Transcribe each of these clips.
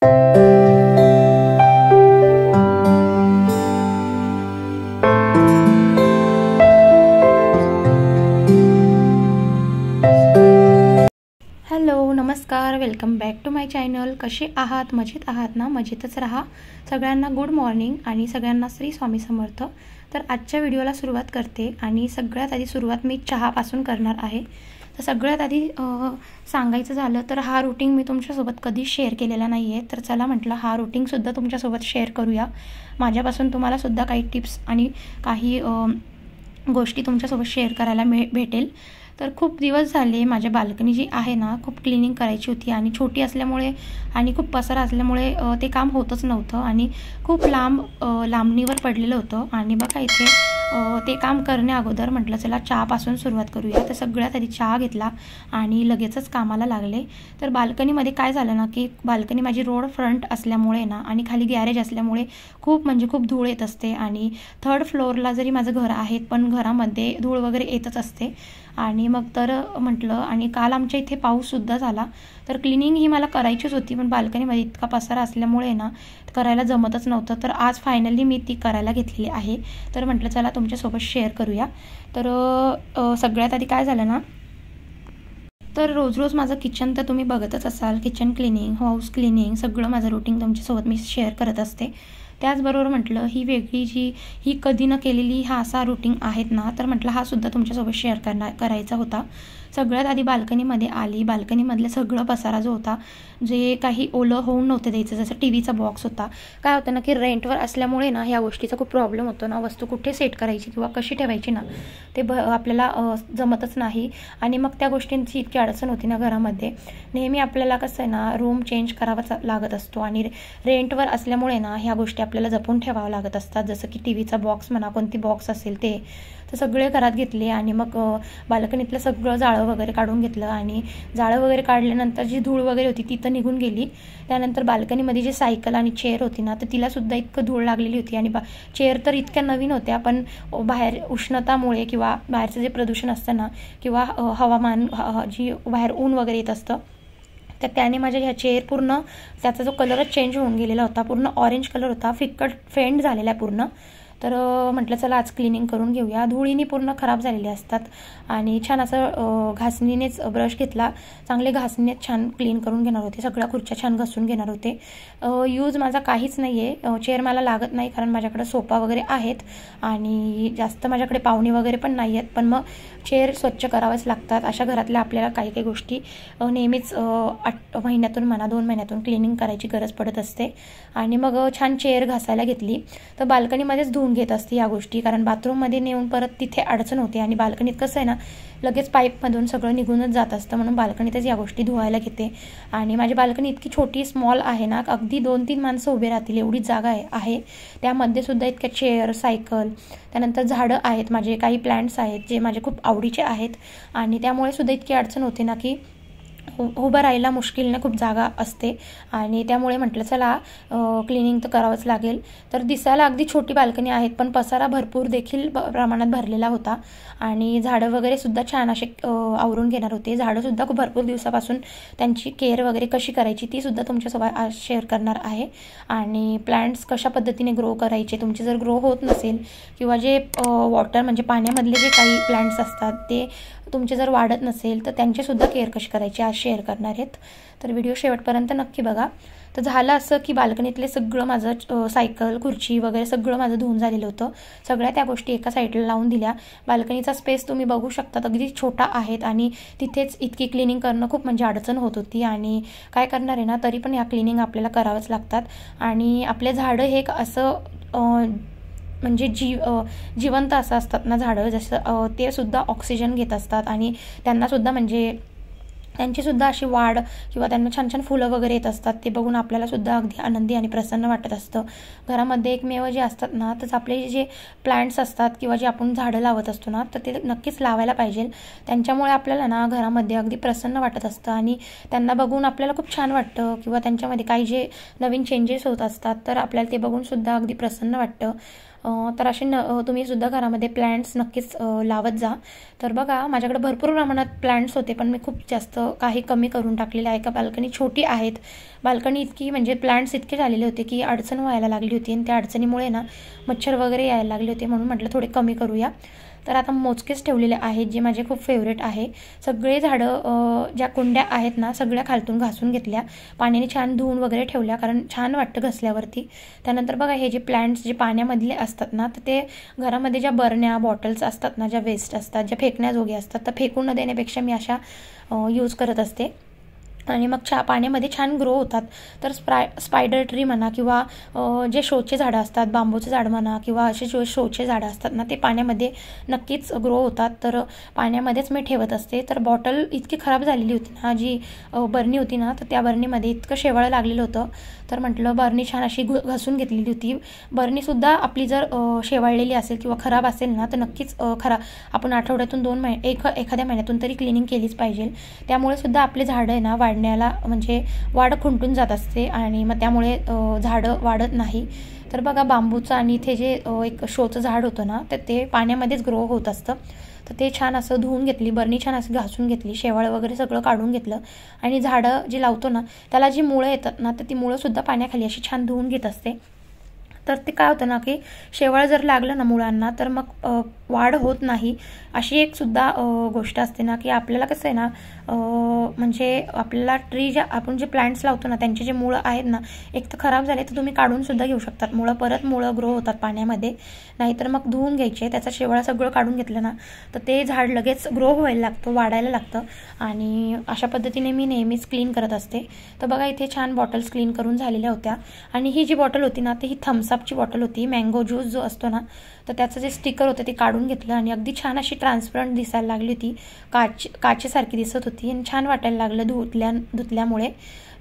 Hello, नमस्कार, welcome back to my channel. कसे आहात? मजेत आहात ना? मजेतच राहा. सगळ्यांना गुड मॉर्निंग आणि सगळ्यांना श्री स्वामी समर्थ. तर आजच्या व्हिडिओला सुरुवात करते आणि सगळ्यात आधी सुरुवात मी चहापासून करणार आहे. तर सगळ्यात आधी सांगायचं झालं तर हा रूटीन मी तुमच्यासोबत कधी शेअर केलेला नाही आहे. तर चला म्हटलं हा रूटीनसुद्धा तुमच्यासोबत शेअर करूया. माझ्यापासून तुम्हालासुद्धा काही टिप्स आणि काही गोष्टी तुमच्यासोबत शेअर करायला भेटेल. तर खूप दिवस झाले माझ्या बाल्कनी जी आहे ना, खूप क्लिनिंग करायची होती आणि छोटी असल्यामुळे आणि खूप पसारा असल्यामुळे ते काम होतच नव्हतं आणि खूप लांबणीवर पडलेलं होतं. आणि बघा इथे ते काम करण्या अगोदर म्हटलं चला चहापासून सुरुवात करूया. तर सगळ्यात आधी चहा घेतला आणि लगेचच कामाला लागले. तर बाल्कनीमध्ये काय झालं ना, की बाल्कनी माझी रोड फ्रंट असल्यामुळे ना आणि खाली गॅरेज असल्यामुळे खूप धूळ येत असते. आणि 3rd फ्लोअरला जरी माझं घर आहे पण घरामध्ये धूळ वगैरे येतच असते. आणि मग तर म्हटलं, आणि काल आमच्या इथे पाऊससुद्धा झाला. तर क्लिनिंग ही मला करायचीच होती पण बाल्कनीमध्ये इतका पसारा असल्यामुळे ना करायला जमतच नव्हतं. तर आज फायनली मी ती करायला घेतलेली आहे. तर म्हटलं चला तुमच्यासोबत शेअर करूया. तर सगळ्यात आधी काय झालं ना, तर रोज माझं किचन तर तुम्ही बघतच असाल. किचन क्लिनिंग, हाऊस क्लिनिंग सगळं माझं रुटीन तुमच्यासोबत मी शेअर करत असते. त्याचबरोबर म्हटलं ही वेगळी ही कधी न केलेली हा असा रुटीन आहेत ना, तर म्हटलं हा सुद्धा तुमच्यासोबत शेअर करायचा होता. सगळ्यात आधी बाल्कनीमध्ये आली. बाल्कनीमधलं सगळं पसारा जो होता, जे काही ओलं होऊन नव्हतं द्यायचं, जसं टीव्हीचा बॉक्स होता. काय होतं ना, की रेंटवर असल्यामुळे ना ह्या गोष्टीचा खूप प्रॉब्लेम होतो ना, वस्तू कुठे सेट करायची किंवा कशी ठेवायची ना ते आपल्याला जमतच नाही. आणि मग त्या गोष्टींची इतकी अडचण होती ना घरामध्ये. नेहमी आपल्याला कसं आहे ना, रूम चेंज करावाच लागत असतो आणि रेंटवर असल्यामुळे ना ह्या गोष्टी आपल्याला जपून ठेवावं लागत असतात. जसं की टीव्हीचा बॉक्स म्हणा, कोणती बॉक्स असेल ते. तर सगळे घरात घेतले आणि मग बाल्कनीतलं सगळं जाळं वगैरे काढून घेतलं. आणि जाळं वगैरे काढल्यानंतर जी धूळ वगैरे होती ती तर निघून गेली. त्यानंतर बाल्कनीमध्ये जी सायकल आणि चेअर होती ना, तर तिलासुद्धा इतकं धूळ लागलेली होती. आणि चेअर तर इतक्या नवीन होत्या पण बाहेर उष्णतामुळे किंवा बाहेरचं जे प्रदूषण असतं ना, किंवा हवामान जी बाहेर ऊन वगैरे येत असतं, तर त्याने माझ्या ह्या चेअर पूर्ण त्याचा जो कलरच चेंज होऊन गेलेला होता. पूर्ण ऑरेंज कलर होता, फिक्कट फेंड झालेला आहे पूर्ण. तर म्हटलं चला आज क्लिनिंग करून घेऊया. धुळीने पूर्ण खराब झालेले असतात. आणि छान असं घासणीनेच ब्रश घेतला, चांगले घासणीनेच छान क्लीन करून घेणार होते. सगळ्या खुर्च्या छान घासून घेणार होते. यूज माझा काहीच नाही आहे. चेअर मला लागत नाही कारण माझ्याकडे सोफा वगैरे आहेत आणि जास्त माझ्याकडे पाहुणे वगैरे पण नाही आहेत. पण मग चेअर स्वच्छ करावेच लागतात. अशा घरातल्या आपल्याला काही गोष्टी नेहमीच महिन्यातून म्हणा 2 महिन्यातून क्लिनिंग करायची गरज पडत असते. आणि मग छान चेअर घासायला घेतली. तर बाल्कनीमध्येच धुवून घेत असते या गोष्टी, कारण बाथरूममध्ये नेऊन परत तिथे अडचण होते. आणि बाल्कनीत कसं आहे ना, लगेच पाईपमधून सगळं निघूनच जात असतं, म्हणून बाल्कनीतच या गोष्टी धुवायला घेते. आणि माझी बाल्कनी इतकी छोटी स्मॉल आहे ना, अगदी 2-3 माणसं उभे राहतील एवढीच जागा आहे. त्यामध्ये सुद्धा इतक्या चेअर, सायकल, त्यानंतर झाडं आहेत, माझे काही प्लांट्स आहेत जे माझे खूप आवडीचे आहेत. आणि त्यामुळे सुद्धा इतकी अडचण होते ना, की उभं राहायला मुश्किलने खूप जागा असते. आणि त्यामुळे म्हटलं चला क्लिनिंग तर करावंच लागेल. तर दिसायला अगदी छोटी बाल्कनी आहेत पण पसारा भरपूर देखील प्रमाणात भरलेला होता. आणि झाडं वगैरे सुद्धा छान असे आवरून घेणार होते. झाडंसुद्धा खूप भरपूर दिवसापासून त्यांची केअर वगैरे कशी करायची ती सुद्धा तुमच्यासोबत आज शेअर करणार आहे. आणि प्लांट्स कशा पद्धतीने ग्रो करायचे, तुमचे जर ग्रो होत नसेल किंवा जे वॉटर म्हणजे पाण्यामधले जे काही प्लांट्स असतात ते तुमचे जर वाढत नसेल तर त्यांचीसुद्धा केअर कशी करायची आज शेअर करणार आहेत. तर व्हिडिओ शेवटपर्यंत नक्की बघा. तर झालं असं की बाल्कनीतले सगळं माझं सायकल, खुर्ची वगैरे सगळं माझं धुवून झालेलं होतं. सगळ्या त्या गोष्टी एका साईडला लावून दिल्या. बाल्कनीचा स्पेस तुम्ही बघू शकता अगदी छोटा आहेत आणि तिथेच इतकी क्लिनिंग करणं खूप अडचण होत होती. आणि काय करणार आहे ना, तरी पण ह्या क्लिनिंग आपल्याला करावंच लागतात. आणि आपले झाडं हे असं म्हणजे जिवंत असं असतात ना झाडं, जसं ते सुद्धा ऑक्सिजन घेत असतात आणि त्यांनासुद्धा म्हणजे त्यांचीसुद्धा अशी वाढ किंवा त्यांना छान छान फुलं वगैरे येत असतात. ते बघून आपल्यालासुद्धा अगदी आनंदी आणि प्रसन्न वाटत असतं. घरामध्ये एकमेव जे असतात ना, तर आपले जे प्लांट्स असतात किंवा जे आपण झाडं लावत असतो ना, तर ते नक्कीच लावायला पाहिजे. त्यांच्यामुळे आपल्याला ना घरामध्ये अगदी प्रसन्न वाटत असतं आणि त्यांना बघून आपल्याला खूप छान वाटतं. किंवा त्यांच्यामध्ये काही जे नवीन चेंजेस होत असतात तर आपल्याला ते बघूनसुद्धा अगदी प्रसन्न वाटतं. तर असे तुम्ही सुद्धा घरामध्ये प्लांट्स नक्कीच लावत जा. तर बघा माझ्याकडे भरपूर प्रमाणात प्लांट्स होते, पण मी खूप जास्त काही कमी करून टाकलेले आहे. का बाल्कनी छोटी आहेत, बाल्कनी इतकी म्हणजे प्लांट्स इतके झालेले होते की अडचण व्हायला लागली होती, आणि त्या अडचणीमुळे ना मच्छर वगैरे यायला लागले होते, म्हणून म्हटलं थोडे कमी करूया. तर आता मोजकेच ठेवलेले आहेत जे माझे खूप फेवरेट आहे. सगळे झाडं ज्या कुंड्या आहेत ना सगळ्या खालतून घासून घेतल्या, पाण्याने छान धुवून वगैरे ठेवल्या, कारण छान वाटतं घसल्यावरती. त्यानंतर बघा हे जे प्लांट्स जे पाण्यामधले असतात ना, तर ते घरामध्ये ज्या बरण्या बॉटल्स असतात ना, ज्या वेस्ट असतात, ज्या फेकण्याजोगे असतात, तर फेकून न देण्यापेक्षा मी अशा यूज करत असते, आणि मग पाण्यामध्ये छान ग्रो होतात. तर स्पायडर ट्री म्हणा किंवा जे शोचे झाडं असतात, बांबूचं झाड म्हणा किंवा असे जे शोचे झाडं असतात ना, ते पाण्यामध्ये नक्कीच ग्रो होतात. तर पाण्यामध्येच मी ठेवत असते. तर बॉटल इतकी खराब झालेली होती ना, जी बरणी होती ना, तर त्या बरणीमध्ये इतकं शेवाळ लागलेलं होतं. तर म्हटलं बरणी छान अशी घासून घेतलेली होती. बरणीसुद्धा आपली जर शेवाळलेली असेल किंवा खराब असेल ना, तर नक्कीच आपण आठवड्यातून 2 महिने एखाद्या महिन्यातून तरी क्लिनिंग केलीच पाहिजे. त्यामुळे सुद्धा आपले झाडं आहे ना वाढण्याला म्हणजे वाढ खुंटून जात असते, आणि मग त्यामुळे झाडं वाढत नाही. तर बघा बांबूचं आणि इथे जे एक शोचं झाड होतं ना, तर ते पाण्यामध्येच ग्रो होत असतं. तर ते छान असं धुवून घेतली, बरणी छान असं घासून घेतली, शेवाळ वगैरे सगळं काढून घेतलं, आणि झाडं जी लावतो ना त्याला जी मुळं येतात ना, तर ती मुळंसुद्धा पाण्याखाली अशी छान धुवून घेत असते. तर ते काय होतं ना की शेवाळ जर लागलं ना मुळांना, तर मग वाढ होत नाही. अशी एक सुद्धा गोष्ट असते ना की आपल्याला कसं आहे ना, म्हणजे आपल्याला ज्या आपण जे प्लांट्स लावतो ना त्यांचे जे मुळं आहेत ना, एक तर खराब झाले तर तुम्ही काढून सुद्धा घेऊ शकतात मुळं, परत मुळं ग्रो होतात पाण्यामध्ये. नाहीतर मग धुवून घ्यायचे, त्याचा शेवाळ सगळं काढून घेतलं ना, तर ते झाड लगेच ग्रो व्हायला लागतं, वाढायला लागतं. आणि अशा पद्धतीने मी नेहमीच क्लीन करत असते. तर बघा इथे छान बॉटल्स क्लीन करून झालेल्या होत्या. आणि ही जी बॉटल होती ना, ती ही थम्सअपची बॉटल होती. मँगो ज्यूस जो असतो ना, तर त्याचं जे स्टिकर होतं ते काढून घेतलं, आणि अगदी छान अशी ट्रान्सपरंट दिसायला लागली होती, काचेसारखी दिसत होती, आणि छान वाटायला लागलं धुतल्यामुळे.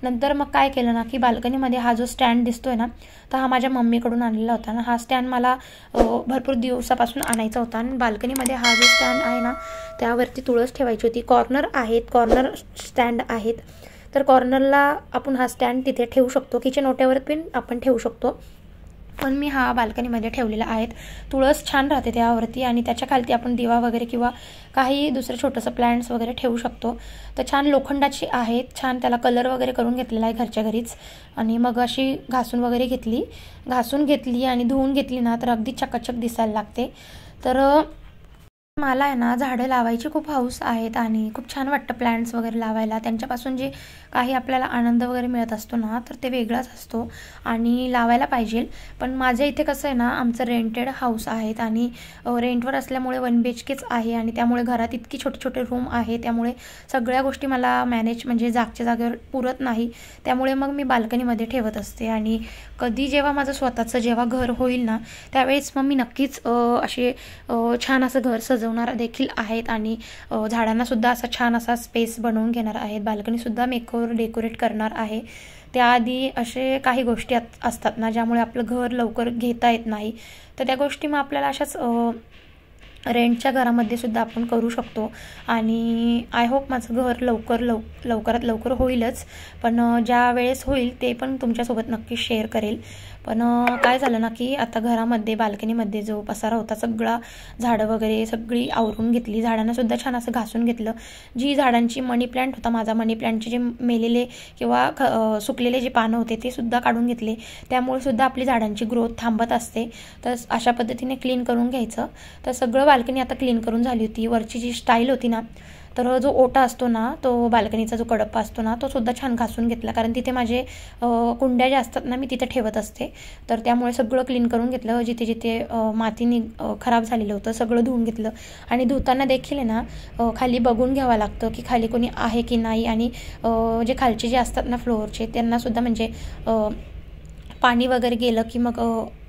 नंतर मग काय केलं ना की बाल्कनीमध्ये हा जो स्टँड दिसतोय ना, तर हा माझ्या मम्मीकडून आणलेला होता ना. हा स्टँड मला भरपूर दिवसापासून आणायचा होता, आणि बाल्कनीमध्ये हा जो स्टँड आहे ना त्यावरती तुळस ठेवायची होती. कॉर्नर स्टँड आहेत, तर कॉर्नरला आपण हा स्टँड तिथे ठेवू शकतो, किचन ओट्यावर पण आपण ठेवू शकतो, पण मी हा बाल्कनीमध्ये ठेवलेला आहे. तुळस छान राहते त्यावरती, आणि त्याच्या खालती आपण दिवा वगैरे किंवा काही दुसरं छोटंसं प्लांट्स वगैरे ठेवू शकतो. तर छान लोखंडाची आहेत, छान त्याला कलर वगैरे करून घेतलेला आहे घरच्या घरीच. आणि मग अशी घासून घेतली आणि धुवून घेतली ना, तर अगदी चकाचक दिसायला लागते. तर मला आहे ना झाडं लावायची खूप हौस आहेत, आणि खूप छान वाटतं प्लांट्स वगैरे लावायला. त्यांच्यापासून जे काही आपल्याला आनंद वगैरे मिळत असतो ना, तर ते वेगळाच असतो, आणि लावायला पाहिजे. पण माझ्या इथे कसं आहे ना, आमचं रेंटेड हाऊस आहेत, आणि रेंटवर असल्यामुळे 1 BHKच आहे, आणि त्यामुळे घरात इतकी छोटे रूम आहे, त्यामुळे सगळ्या गोष्टी मला मॅनेज म्हणजे जागच्या जागेवर पुरत नाही. त्यामुळे मग मी बाल्कनीमध्ये ठेवत असते, आणि कधी जेव्हा माझं स्वतःचं जेव्हा घर होईल ना, त्यावेळेस मग मी नक्कीच असे छान असं घर सजवणार देखील आहेत, आणि झाडांना सुद्धा असा छान असा स्पेस बनवून घेणार आहेत. बाल्कनीसुद्धा डेकोरेट करणार आहे. त्याआधी असे काही गोष्टी असतात ना, ज्यामुळे आपलं घर लवकर घेता येत नाही, तर त्या गोष्टी मग आपल्याला अशाच रेंटच्या घरामध्ये सुद्धा आपण करू शकतो. आणि आय होप माझं घर लवकरात लवकर होईलच, पण ज्या वेळेस होईल ते पण तुमच्यासोबत नक्की शेअर करेल. पण काय झालं ना की आता घरामध्ये बाल्कनीमध्ये जो पसारा होता सगळा, झाडं वगैरे सगळी आवरून घेतली, झाडांना सुद्धा छान असं घासून घेतलं. जी झाडांची मनी प्लांट होता माझा, मनी प्लांटचे जे मेलेले किंवा सुकलेले जे पानं होते ते सुद्धा काढून घेतले, त्यामुळे सुद्धा आपली झाडांची ग्रोथ थांबत असते. तर अशा पद्धतीने क्लीन करून घ्यायचं. तर सगळं बाल्कनी आता क्लीन करून झाली होती. वरची जी स्टाईल होती ना, तर जो ओटा असतो ना, तो बाल्कनीचा जो कडप्पा असतो ना, तो सुद्धा छान घासून घेतला, कारण तिथे माझे कुंड्या ज्या असतात ना मी तिथे ठेवत असते. तर त्यामुळे सगळं क्लीन करून घेतलं. जिथे मातीने खराब झालेलं होतं सगळं धुवून घेतलं. आणि धुताना देखील आहे ना खाली बघून घ्यावं लागतं की खाली कोणी आहे की नाही. आणि जे खालचे जे असतात ना फ्लोअरचे, त्यांनासुद्धा म्हणजे पाणी वगैरे गेलं की मग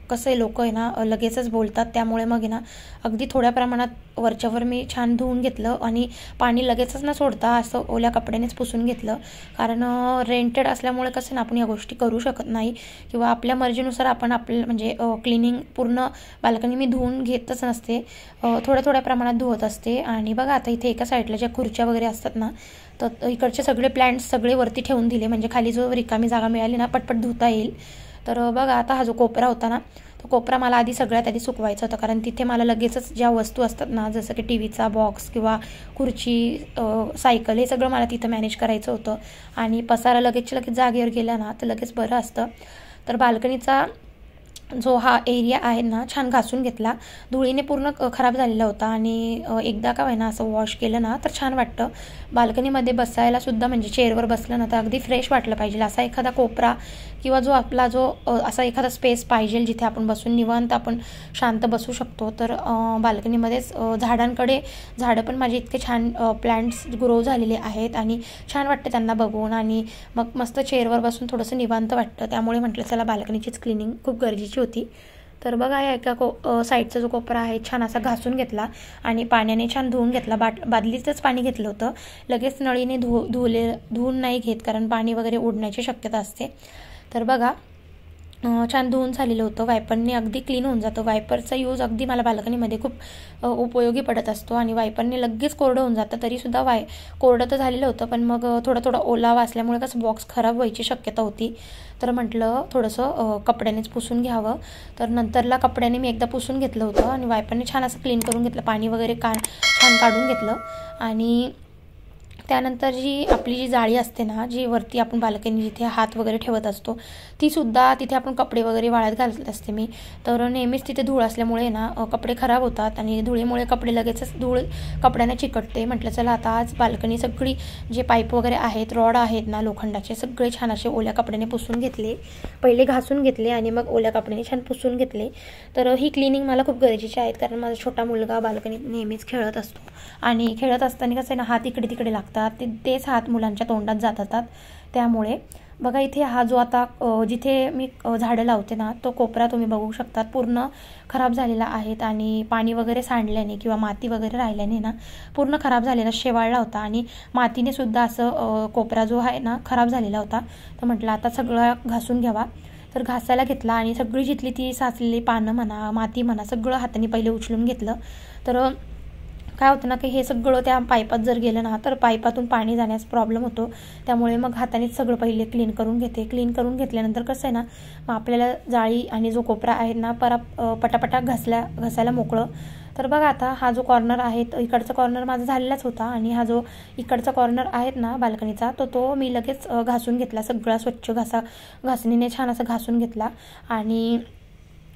कसं आहे, लोक आहे ना लगेचच बोलतात. त्यामुळे मग आहे ना अगदी थोड्या प्रमाणात वरच्यावर मी छान धुवून घेतलं, आणि पाणी लगेचच न सोडता असं ओल्या कपड्यानेच पुसून घेतलं. कारण रेंटेड असल्यामुळे कसं ना आपण या गोष्टी करू शकत नाही, किंवा आपल्या मर्जीनुसार आपण आपलं म्हणजे क्लिनिंग पूर्ण बाल्कनी मी धुवून घेतच नसते, थोड्या प्रमाणात धुवत असते. आणि बघा आता इथे एका साईडला ज्या खुर्च्या वगैरे असतात ना, तर इकडचे सगळे प्लांट्स सगळे वरती ठेवून दिले, म्हणजे खाली जो रिकामी जागा मिळाली ना पटपट धुता येईल. तर बघा आता हा जो कोपरा होता ना, तो कोपरा मला आधी सगळ्यात आधी सुकवायचा होता, कारण तिथे मला लगेचच ज्या वस्तू असतात ना, जसं की टीव्हीचा बॉक्स किंवा खुर्ची, सायकल, हे सगळं मला तिथं मॅनेज करायचं होतं. आणि पसारा लगेच जागेवर गेला ना तर लगेच बरं असतं. तर बाल्कनीचा जो हा एरिया आहे ना, छान घासून घेतला. धुळीने पूर्ण खराब झालेला होता आणि एकदा का व्हायना असं वॉश केलं ना तर छान वाटतं. बाल्कनीमध्ये बसायला सुद्धा, म्हणजे चेअरवर बसलं ना तर अगदी फ्रेश वाटलं पाहिजे. असा एखादा कोपरा किंवा जो आपला जो असा एखादा स्पेस पाहिजे जिथे आपण बसून निवांत आपण शांत बसू शकतो. तर बाल्कनीमध्येच झाडांकडे, झाडं पण माझे इतके छान प्लांट्स ग्रो झालेले आहेत आणि छान वाटतं त्यांना बघून. आणि मग मस्त चेअरवर बसून थोडंसं निवांत वाटतं. त्यामुळे म्हटलं चला बाल्कनीचीच क्लिनिंग खूप गरजेची होती. तर बघा, या एका साईडचा जो कोपरा आहे छान असा घासून घेतला आणि पाण्याने छान धुवून घेतला. बादलीतच पाणी घेतलं होतं. लगेच नळीने धुवून नाही घेत, कारण पाणी वगैरे उडण्याची शक्यता असते. तर बघा, छान धुवून झालेलं होतं. वायपरने अगदी क्लीन होऊन जातं. वायपरचा यूज अगदी मला बाल्कनीमध्ये खूप उपयोगी पडत असतो आणि वायपरने लगेच कोरडं होऊन जातं. तरीसुद्धा कोरडं तर झालेलं होतं, पण मग थोडा ओलावा असल्यामुळे कसं बॉक्स खराब व्हायची शक्यता होती. तर म्हटलं थोडंसं कपड्यानेच पुसून घ्यावं. तर नंतरला कपड्याने मी एकदा पुसून घेतलं होतं आणि वायपरने छान असं क्लीन करून घेतलं. पाणी वगैरे छान काढून घेतलं. आणि त्यानंतर आपली जी जाळी असते ना, जी वरती आपण बाल्कनी जिथे हात वगैरे ठेवत असतो, तीसुद्धा तिथे आपण कपडे वगैरे वाळत घालत असते मी. तर नेहमीच तिथे धूळ असल्यामुळे ना कपडे खराब होतात आणि धुळीमुळे कपडे लगेचच धूळ कपड्यांना चिकटते. म्हटलं चला आता आज बाल्कनी सगळी जे पाईप वगैरे आहेत, रॉड आहेत ना लोखंडाचे, सगळे छान असे ओल्या कपड्याने पुसून घेतले. पहिले घासून घेतले आणि मग ओल्या कपड्याने छान पुसून घेतले. तर ही क्लिनिंग मला खूप गरजेची आहे, कारण माझा छोटा मुलगा बाल्कनीत नेहमीच खेळत असतो आणि खेळत असताना कसं आहे ना, हात इकडे तिकडे लागतात. तेच हात मुलांच्या तोंडात जातात. त्यामुळे बघा, इथे हा जो आता जिथे मी झाडं लावते ना, तो कोपरा तुम्ही बघू शकतात पूर्ण खराब झालेला आहे आणि पाणी वगैरे सांडल्याने किंवा माती वगैरे राहिल्याने ना पूर्ण खराब झालेला, शेवाळला होता आणि मातीने सुद्धा असं कोपरा जो आहे ना खराब झालेला होता. तर म्हटलं आता सगळं घासून घ्यावा. तर घासायला घेतला आणि सगळी जिथली ती साचलेली पानं म्हणा, माती म्हणा, सगळं हाताने पहिले उचलून घेतलं. तर काय होतं ना की हे सगळं त्या पाईपात जर गेलं ना तर पाईपातून पाणी जाण्यास प्रॉब्लेम होतो. त्यामुळे मग हातानेच सगळं पहिले क्लीन करून घेते. क्लीन करून घेतल्यानंतर कसं आहे ना, मग आपल्याला जाळी आणि जो कोपरा आहे ना पटापटा घासायला मोकळं. तर बघा, आता हा जो कॉर्नर आहे, इकडचा कॉर्नर माझा झालेलाच होता आणि हा जो इकडचा कॉर्नर आहे ना बाल्कनीचा, तो मी लगेच घासून घेतला. सगळा स्वच्छ घासणीने छान असं घासून घेतला. आणि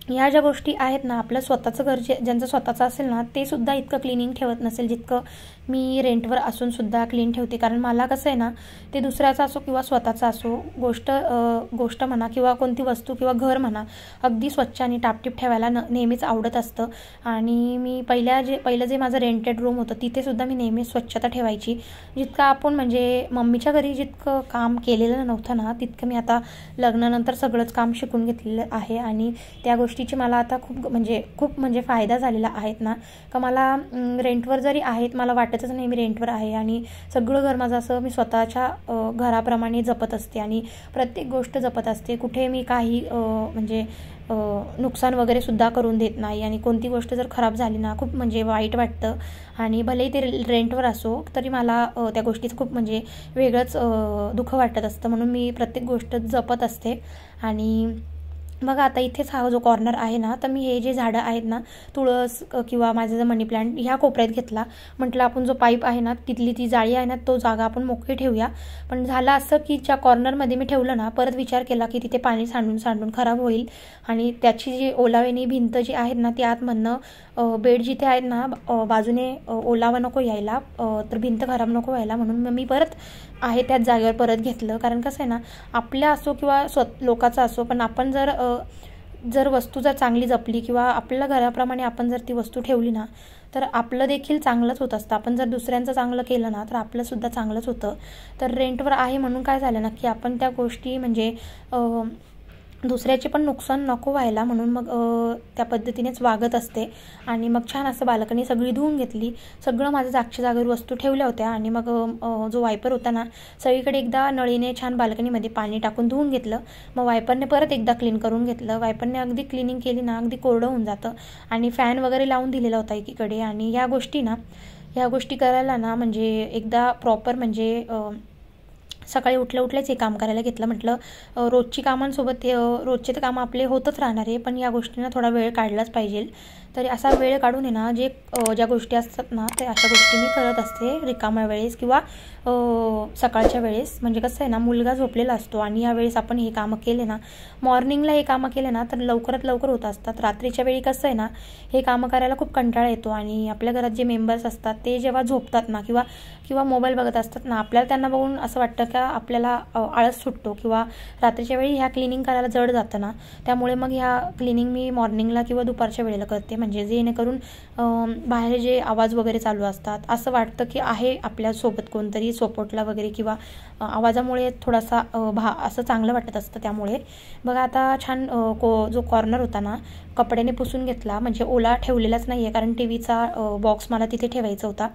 ह्या ज्या गोष्टी आहेत ना, आपलं स्वतःचं घर ज्यांचं स्वतःचं असेल ना, ते सुद्धा इतकं क्लिनिंग ठेवत नसेल जितकं मी रेंटवर असून सुद्धा क्लीन ठेवते. कारण मला कसं आहे ना, ते दुसऱ्याचा असो किंवा स्वतःचा असो, गोष्ट म्हणा किंवा कोणती वस्तू किंवा घर म्हणा, अगदी स्वच्छ आणि टापटीप ठेवायला नेहमीच आवडत असतं. आणि मी पहिलं जे माझं रेंटेड रूम होतं तिथे सुद्धा मी नेहमी स्वच्छता ठेवायची. जितकं आपण म्हणजे मम्मीच्या घरी जितकं काम केलेलं नव्हतं ना, तितकं मी आता लग्नानंतर सगळंच काम शिकून घेतलेलं आहे. आणि त्या गोष्टीची मला आता खूप फायदा झालेला आहेत ना, का मला रेंटवर जरी आहेत, मला वाटतच नाही मी रेंटवर आहे आणि सगळं घर माझं असं मी स्वतःच्या घराप्रमाणे जपत असते आणि प्रत्येक गोष्ट जपत असते. कुठे मी काही नुकसान वगैरे सुद्धा करून देत नाही. आणि कोणती गोष्ट जर खराब झाली ना, खूप वाईट वाटतं. आणि भलेही ते रेंटवर असो तरी मला त्या गोष्टीचं खूप वेगळंच दुःख वाटत असतं. म्हणून मी प्रत्येक गोष्ट जपत असते. आणि बघा, आता इथेच हा जो कॉर्नर आहे ना, तर मी हे जे झाडं आहेत ना, तुळस किंवा माझं जर मनी प्लांट ह्या कोपऱ्यात घेतला. म्हटलं आपण जो पाईप आहे ना, तिथली ती जाळी आहे ना, तो जागा आपण मोकळी ठेवूया. पण झालं असं की ज्या कॉर्नरमध्ये मी ठेवलं ना, परत विचार केला की तिथे पाणी सांडून खराब होईल आणि त्याची जी ओलाव्याने भिंत जी आहेत ना, ती आतमधनं बेड जिथे आहेत ना बाजूने ओलावा नको यायला, तर भिंत खराब नको व्हायला, म्हणून मी परत आहे त्याच जागेवर परत घेतलं. कारण कसं आहे ना, आपल्या असो किंवा लोकाचा असो, पण आपण जर वस्तू जर चांगली जपली किंवा आपल्या घराप्रमाणे आपण जर ती वस्तू ठेवली ना, तर आपलं देखील चांगलंच होत असतं. आपण जर दुसऱ्यांचं चांगलं केलं ना, तर आपलंसुद्धा चांगलंच होतं. तर रेंटवर आहे म्हणून काय झालं ना, की आपण त्या गोष्टी दुसऱ्याचे पण नुकसान नको व्हायला म्हणून मग त्या पद्धतीनेच वागत असते. आणि मग छान असं बाल्कनी सगळी धुवून घेतली. सगळं माझं जागच्या जागेवर वस्तू ठेवल्या होत्या. आणि मग जो वायपर होता ना, सगळीकडे एकदा नळीने छान बाल्कनीमध्ये पाणी टाकून धुवून घेतलं. मग वायपरने परत एकदा क्लीन करून घेतलं. वायपरने अगदी क्लिनिंग केली ना, अगदी कोरडं होऊन जातं. आणि फॅन वगैरे लावून दिलेला होता एकीकडे. आणि ह्या गोष्टी करायला ना एकदा प्रॉपर सकाळी उठल्याच हे काम करायला घेतलं. म्हटलं रोजची कामांसोबत रोजचे तर कामं आपले होतच राहणार आहे, पण या गोष्टींना थोडा वेळ काढलाच पाहिजे. तरी असा वेळ काढून आहे ना, ज्या गोष्टी असतात ना, ते अशा गोष्टी मी करत असते रिकाम्या वेळेस किंवा सकाळच्या वेळेस. म्हणजे कसं आहे ना, मुलगा झोपलेला असतो आणि यावेळेस आपण हे कामं केले ना, मॉर्निंगला हे कामं केले ना, तर लवकरात लवकर होत असतात. रात्रीच्या वेळी कसं आहे ना, हे कामं करायला खूप कंटाळा येतो आणि आपल्या घरात जे मेंबर्स असतात ते जेव्हा झोपतात ना किंवा मोबाईल बघत असतात ना, आपल्याला त्यांना बघून असं वाटतं का आपल्याला आळस सुटतो किंवा रात्रीच्या वेळी ह्या क्लिनिंग करायला जड जातं ना. त्यामुळे मग ह्या क्लिनिंग मी मॉर्निंगला किंवा दुपारच्या वेळेला करते. म्हणजे जेणेकरून बाहेर जे आवाज वगैरे चालू असतात असं वाटतं की आहे आपल्यासोबत कोणतरी सपोर्टला वगैरे, किंवा आवाजामुळे थोडासा असं चांगलं वाटत असतं. त्यामुळे बघा आता छान जो कॉर्नर होता ना, कपड्याने पुसून घेतला. म्हणजे ओला ठेवलेलाच नाही आहे, कारण टीव्हीचा बॉक्स मला तिथे ठेवायचा होता.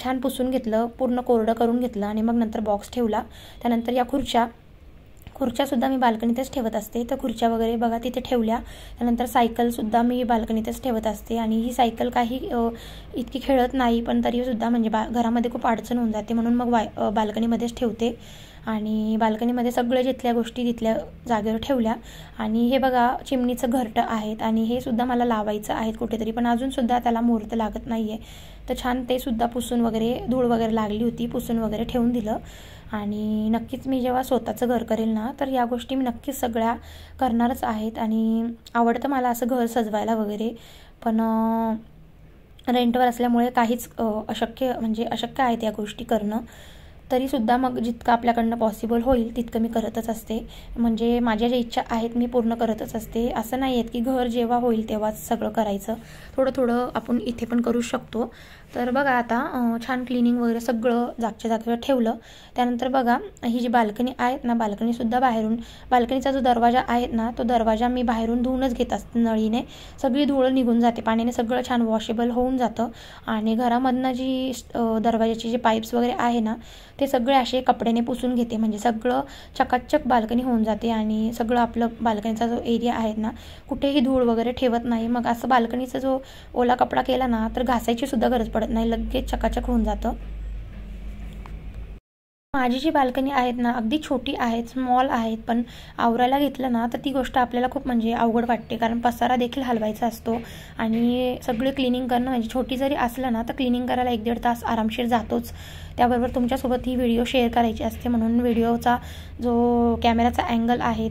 छान पुसून घेतलं, पूर्ण कोरडं करून घेतलं आणि मग नंतर बॉक्स ठेवला. त्यानंतर या खुर्च्यासुद्धा मी बाल्कनीतच ठेवत असते. तर खुर्च्या वगैरे बघा तिथे ठेवल्या. त्यानंतर सायकलसुद्धा मी बाल्कनीतच ठेवत असते आणि ही सायकल काही इतकी खेळत नाही, पण तरीसुद्धा म्हणजे घरामध्ये खूप अडचण होऊन जाते, म्हणून मग बाल्कनीमध्येच ठेवते. आणि बाल्कनीमध्ये सगळ्या जिथल्या गोष्टी तिथल्या जागेवर ठेवल्या. आणि हे बघा चिमणीचं घरटं आहेत आणि हे सुद्धा मला लावायचं आहेत कुठेतरी, पण अजूनसुद्धा त्याला मुहूर्त लागत नाही आहे. तर छान ते सुद्धा पुसून वगैरे, धूळ वगैरे लागली होती, पुसून वगैरे ठेवून दिलं. आणि नक्कीच मी जेव्हा स्वतःचं घर करेल ना, तर या गोष्टी मी नक्कीच सगळ्या करणारच आहेत. आणि आवडतं मला असं घर सजवायला वगैरे, पण रेंटवर असल्यामुळे काहीच अशक्य आहेत या गोष्टी करणं. तरीसुद्धा मग जितकं आपल्याकडनं पॉसिबल होईल तितकं मी करतच असते. म्हणजे माझ्या ज्या इच्छा आहेत मी पूर्ण करतच असते. असं नाही आहेत की घर जेव्हा होईल तेव्हाच सगळं करायचं, थोडं थोडं आपण इथे पण करू शकतो. तर बघा आता छान क्लिनिंग वगैरे सगळं जागच्या जागेवर ठेवलं. त्यानंतर बघा ही जी बाल्कनी आहेत ना, बाल्कनीसुद्धा बाहेरून, बाल्कनीचा जो दरवाजा आहे ना, तो दरवाजा मी बाहेरून धुवूनच घेत असते नळीने. सगळी धूळ निघून जाते, पाण्याने सगळं छान वॉशेबल होऊन जातं. आणि घरामधनं जी दरवाजाची जे पाईप्स वगैरे आहे ना, ते सगळे असे कपड्याने पुसून घेते. म्हणजे सगळं चकाचक बाल्कनी होऊन जाते आणि सगळं आपलं बाल्कनीचा जो एरिया आहे ना, कुठेही धूळ वगैरे ठेवत नाही. मग असं बाल्कनीचा जो ओला कपडा केला ना, तर घासायची सुद्धा गरज पडत नाही, लगेच चकाचक होऊन जातं. माझी जी बाल्कनी आहेत ना, अगदी छोटी आहेत, स्मॉल आहेत, पण आवरायला घेतलं ना तर ती गोष्ट आपल्याला खूप म्हणजे अवघड वाटते, कारण पसारा देखील हलवायचा असतो आणि सगळे क्लिनिंग करणं म्हणजे छोटी जरी असलं ना तर क्लिनिंग करायला 1-1.5 तास आरामशीर जातोच. त्याबरोबर तुमच्यासोबत ही व्हिडिओ शेअर करायची असते, म्हणून व्हिडिओचा जो कॅमेराचा अँगल आहे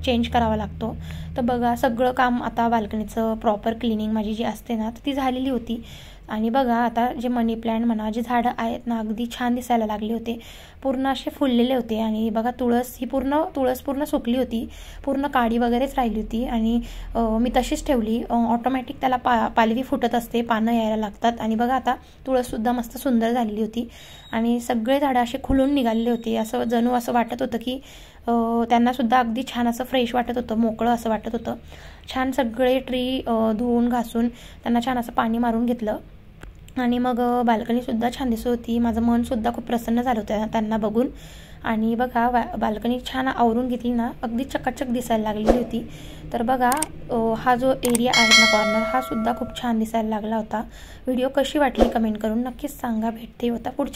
चेंज करावा लागतो. तर बघा सगळं काम आता बाल्कनीचं प्रॉपर क्लिनिंग माझी जी असते ना तर ती झालेली होती. आणि बघा आता जे मनी प्लॅन्ट म्हणा, जे झाडं आहेत ना, अगदी छान दिसायला लागले होते, पूर्ण असे फुललेले होते. आणि बघा तुळस पूर्ण सुकली होती, पूर्ण काडी वगैरेच राहिली होती आणि मी तशीच ठेवली. ऑटोमॅटिक त्याला पालवी फुटत असते, पानं यायला लागतात. आणि बघा आता तुळससुद्धा मस्त सुंदर झालेली होती आणि सगळे झाडं असे खुलून निघालेले होते. असं जणू असं वाटत होतं की त्यांनासुद्धा अगदी छान असं फ्रेश वाटत होतं, मोकळं असं वाटत होतं. छान सगळे ट्री धुवून घासून त्यांना छान असं पाणी मारून घेतलं आणि मग बाल्कनीसुद्धा छान दिसत होती. माझं मनसुद्धा खूप प्रसन्न झालं होतं त्यांना बघून. आणि बघा बाल्कनी छान आवरून घेतली ना, अगदी चकाचक दिसायला लागलेली होती. तर बघा हा जो एरिया आहे ना कॉर्नर, हा सुद्धा खूप छान दिसायला लागला होता. व्हिडिओ कशी वाटली कमेंट करून नक्कीच सांगा. भेटते होता पुढच्या